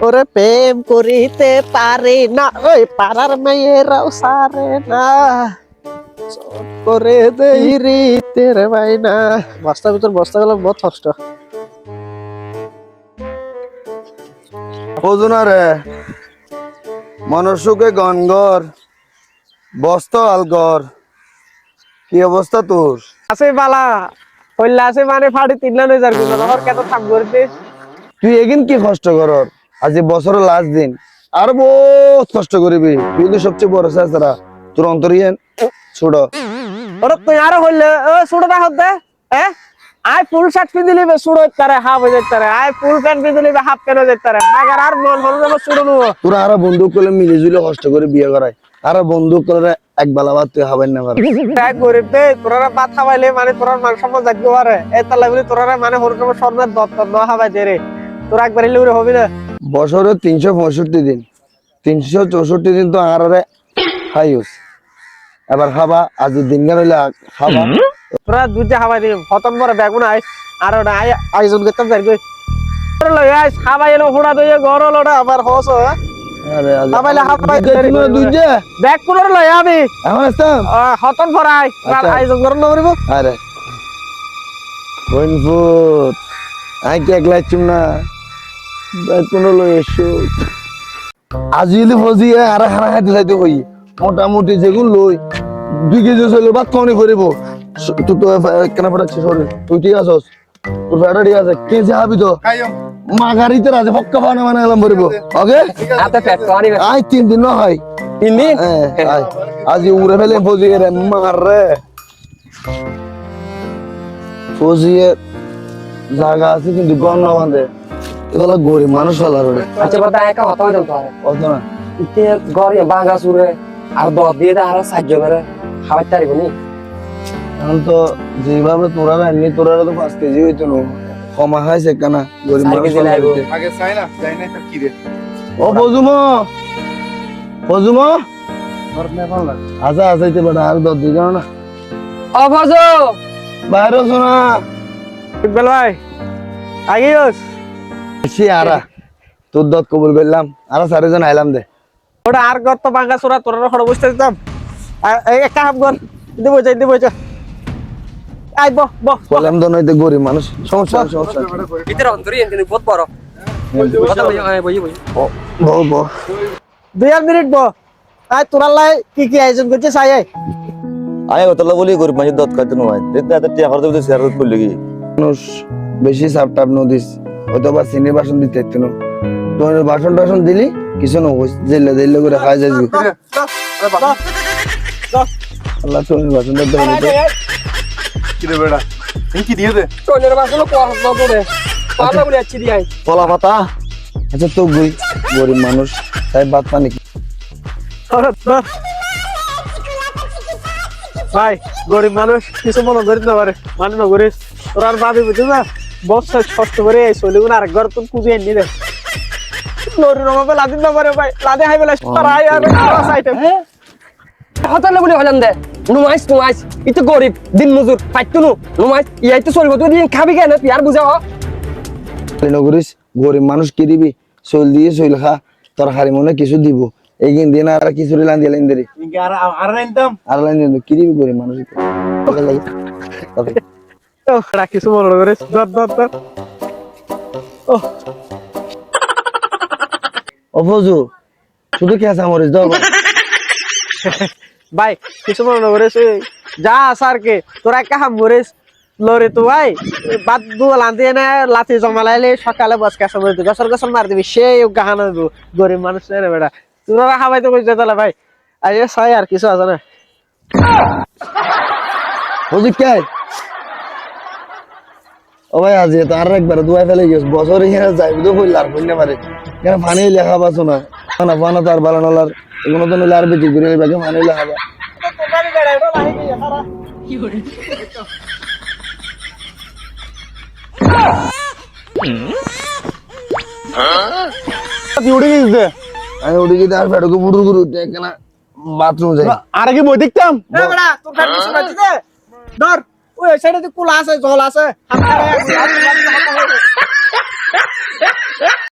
ওরে প্রেম করিতে পারে না, ওই পাড়ার মেয়েরাও সারে না, চট করে দেই রীতের বাইনা। বস্তার ভিতর বস্তা গেলাম, বহুত কষ্ট। বুঝুনা রে মনুষ্যকে গনগর বস্ত আলগর। কি অবস্থা তোর? আছে বালা হইলা আছে মানে ফাড়ি তিনলা নই যার গুলো নহর কত থাম করতে। তুই এগিন কি কষ্ট করর? আজ বছরের লাস্ট দিন আর বহুত কষ্ট করিবি। তুই তো সবচেয়ে বড় সারা তোর অন্তরিয়েন ছোট। ওরে তুই আরো হইলে ও সুড়ো না হতে এ আই ফুল শার্ট পিঁধিলি বে সুড়ো তারে হাফ হয়ে যেতারে, আই ফুল প্যান্ট পিঁধিলি বে হাফ প্যান্ট হয়ে যেতারে, মাগার আর মন হল না সুড়ো নো। তোরা আরো বন্ধু করলে মিলে জুলে কষ্ট করে বিয়ে করায়, আর বন্ধু করে এক বেলা ভাত তুই খাবেন না পারে। তাই গরিব দে তোরা ভাত খাওয়াইলে মানে তোরার মান সম্মান জাগতে পারে, এই তালা বলি তোরা মানে হরুন স্বর্ণের দত্ত ন খাওয়াই দে রে, তোরা একবার এলে উড়ে হবি না। বছরে 365 দিন, 364 দিন তো আর খাইস। এবার খাবা আজ দিন গান হইলে খাবা। তোরা দুইটা খাওয়াই দিম হতন বড় বেগুন আইস আর ওটা আয়োজন করতাম যাই গই আইস খাওয়াই এলো হুড়া দইয়ে ঘর লোটা আবার হস আরে খাওয়াইলে খাওয়াই দুইটা ব্যাগ পুরো লই আমি এখন আসতাম হতন ভরাই আর আয়োজন করন না করিব। আরে বইনপুত আই কি একলা চুম না ব্যাগ কোন লই এসো আজিলি ফজি আর খানা খাইতে যাইতে কই মোটামুটি যেগুন লই 2 কেজি হইলো ভাত কোনি করিব। তুই তো কেন পড়াচ্ছিস সরে তুই ঠিক আছস? তোর ফেরা ঠিক আছে কে যাবি তো মাগারিতে রাজে পক্কা বানা বানা এলাম বরিব। ওকে আতে পেট কোনি আই 3 দিন না হয় 3 দিন আই আজি উড়ে ফেলে ফজি রে মার রে ফজিয়ে জায়গা আছে কিন্তু গণ বাঁধে এগুলো গরিব মানুষ হলা রে। আচ্ছা বাবা একা হতা হইল তো কত না ইতে গরিয়া বাঙ্গা সুরে আর দর দিয়ে আর সাহায্য করে খাবার তারিব নি। এখন তো যেভাবে তোরা এমনি তোরা তো 5 কেজি হইতো না কমা খাইছে কেনা গরিব মানুষ আগে চাই না তার কি রে ও ফজুমো ফজুমো আচ্ছা আচ্ছা ইতে বেটা আর 10 দিন না ও ফজো বাইরে শোনা ইকবাল ভাই আগিওস সে আরা তোর দত কবুল করলাম আর 4 জন আইলাম দে ওটা আর গত বাঙ্গা সুরা তোরা খড় বসতে দিতাম এক কাম কর দিব যা আই বহ বললাম তো নইতে গরিব মানুষ সমস্যা সমস্যা ভিতরে অন্তরি এখানে বহুত বড় কথা বই বহ বহ 2 মিনিট বহ আই তোরা লাই কি আয়োজন করছে চাই আয় অতলা বলি গরিব মানুষের দত খাইতে নয় দেখতে এত টিয়া খরচ করতে শেয়ার করলে কি মানুষ বেশি সাপটাপ নদিস হয়তো বা চিনি বাসন দিতে একটু তোর বাসন টাসন দিলি কিছু না জেলে জেলে করে খাই যাই আল্লাহ তোর বাসন কি রে বেড়া কি দিয়ে দে তোনের বাসলো পড়াস না তোরে পাতা বলে আছি দিই কলা পাতা আচ্ছা তো গরিব মানুষ তাই ভাত পানি ভাই গরিব মানুষ কিছু মনে করিস না পারে মানে না করিস তোর আর ভাবি বুঝছিস না বস্তা কষ্ট করে চলিগুন আর ঘর তো খুঁজে এনে দে লরি রমাবে লাদিন না পারে ভাই লাদে হাই বেলা তারাই আর সাইটে হতালে বলে হলাম দে নুমাইস ইতো গরিব দিন মজুর পাইতো নুমাইস ইয়াই তো চলবো তুই দিন খাবি কেন তুই আর বুঝাও নগরিস গরিব মানুষ কি দিবি চল দিয়ে চল খা তোর হারি মনে কিছু দিব এইদিন দিন আর কিছু লাইন দিয়ে লাইন দেরি আর আনতাম আর লাইন দিয়ে কি দিবি গরিব মানুষ ও রাখিস মনে করিস ধর অফজু শুধু কি আছে মরিস দাও ভাই কিছু মনে করিস যা আসারকে তোরা একটা হাম করিস লরে তো ভাই বাদ দু লান্দি এনে লাঠি জমালাইলে সকালে বস কাছে মরে দিবি গসর মার দিবি সেই গাহানা দিব গরিব মানুষ রে বেটা তোরা খাবাই তো কইতে তাহলে ভাই আরে সাই আর কিছু আছে না বুঝি কে ও ভাই আজ তো আর একবার দুয়া ফেলে গেছ বছর এখানে যাইব তো কইল আর কইনা পারে কেন পানি লেখা বাসো না না পানা তার বালানলার এগুলো তো নইলে আর বেশি করে বাকি পানি লেখা বা উড়ে গেছে আমি উঠে গিয়ে আর ফেটকে বুড়ু গুরু উঠে কেন বাথরুম যাই আর কি বই দেখতাম এ বেটা তোর কাছে কিছু আছে ধর ওই সাইডে কুলা আছে জল আছে